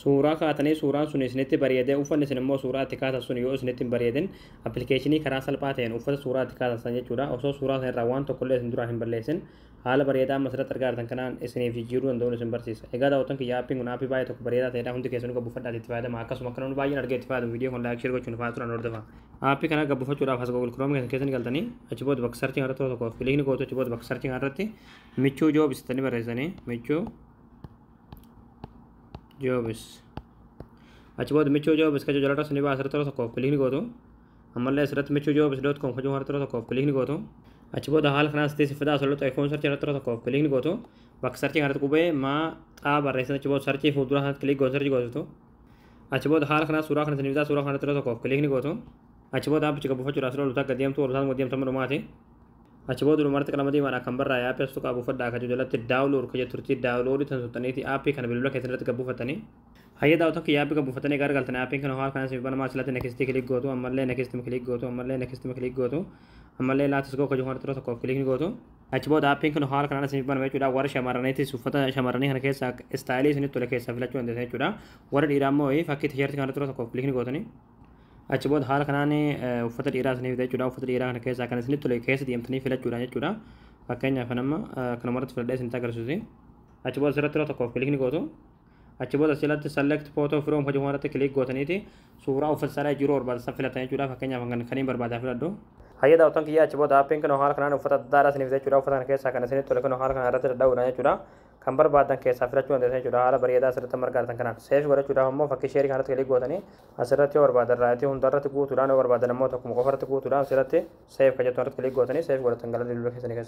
suuraa kaatanii suuraan sun isinitti bareedee uffanni isin immoo suuraa itti kaatan sun yoo isinitti hin bareedin appilikeeshinii karaa salphaa ta'een uffata suuraa itti kaatan san jechuudha osoo suuraa sana irraa waan tokkollee isin duraa hin balleessin haala bareedaa masirratti argaatan kanaan isiniif jijjiiruu danda'uun isin barsiisa. Egaa daawwattan kiyya aappiin kun aappii baay'ee tokko bareedaa ta'edha hundi keessanuu gabbifadhaati itti fayyadama akkasuma akka namni baay'een argee itti fayyadamu viidiyoo kun laayik sheer gochuun fa'aa turan hordofa. Aappii kana gabbifachuudhaaf as Google Chrome keessatti galtanii achi booda bakka sarchiin irratti tokko kilikni gootu achi booda bakka sarchiin irratti michuu joobis ittanii barreessanii michuu joobis achi booda michuu joobis kajoo jalata suni baa asirratti tokko kilikni gootu ammallee asirratti michuu joobis.com kajoo harratti tokko kilikni gootu achi booda haala kanaas ta'e sifataa asirratti iPhone sarchii irratti tokko kilikni gootu bakka sarchiin irratti qubee maa xaa barreessan achi booda sarchii fuuldura kanatti kilik gootu sarchii gootu achi booda haala kanaas suuraa kana siniiftaa suuraa kana irratti tokko kilikni gootu achi booda aappichi gabbifachuudhaaf sirrii oltaa gadeemtu oltaan gadeemtama dhumaati achi booda dhumarratti qalama diimaadhaan kan barraa'e aappii as tuqaa buufadhaa kajoo jalatti daawulood kajoo turtii daawuloodii tan suttaniiti aappii kana bilbila keessatti gabbifatanii hayya daawwattan kiyya aappii gabbifatanii gara galtanii aappiin kana haala kana siif banamaa silatti nekstii kilik gootu ammallee nekstii kilik gootu ammallee nekstii kilik gootu ammallee laatis goo kajoo haratti tokko kilikni gootu achi booda aappiin kun haala kanaan siif banama jechuudha warra shamarraniitis uffata shamarranii kana keessaa istaayilii isinitti tole keessaa filachuu dandeessan jechuudha warra dhiiraa immoo fakkii tiishartii kana tokko kilikni gootanii achi booda haala kanaan uffata dhiiraa isiniif jechuudha uffata dhiiraa kana keessaa kan isinitti tole keessa deemtanii filachuudha jechuudha fakkeenyaaf nama kanumarratti filadhee isinitti agarsiisuti achi booda asirratti tokko kilikni gootu achi booda asirratti select photo from kajoo harratti kilik gootaniiti suuraa uffata isaa jiru barbaachisan filatan jechuudha fakkeenyaaf kan barbaadaa filadhu hayya daawwattan kiyya achi booda aappiin kun haala kanaan uffata daadhaa isiniif jechuudha uffata kana keessaa kan isinitti tole kun haala kana irratti dadhabudha jechuudha kan barbaadan keessaa filachuu dandeessan jechuudha haala bareedaa asirratti margaatan kanaan seef godhachuudhaaf immoo fakkii sheerii kanatti kilik gootanii asirratti yoo barbaadan raayitii hundarratti guutuudhaan yoo barbaadan immoo tokkuma qofarratti guutuudhaan asirratti seef kajattu irratti kilik gootanii seef godhatan galanii bilbila keessanii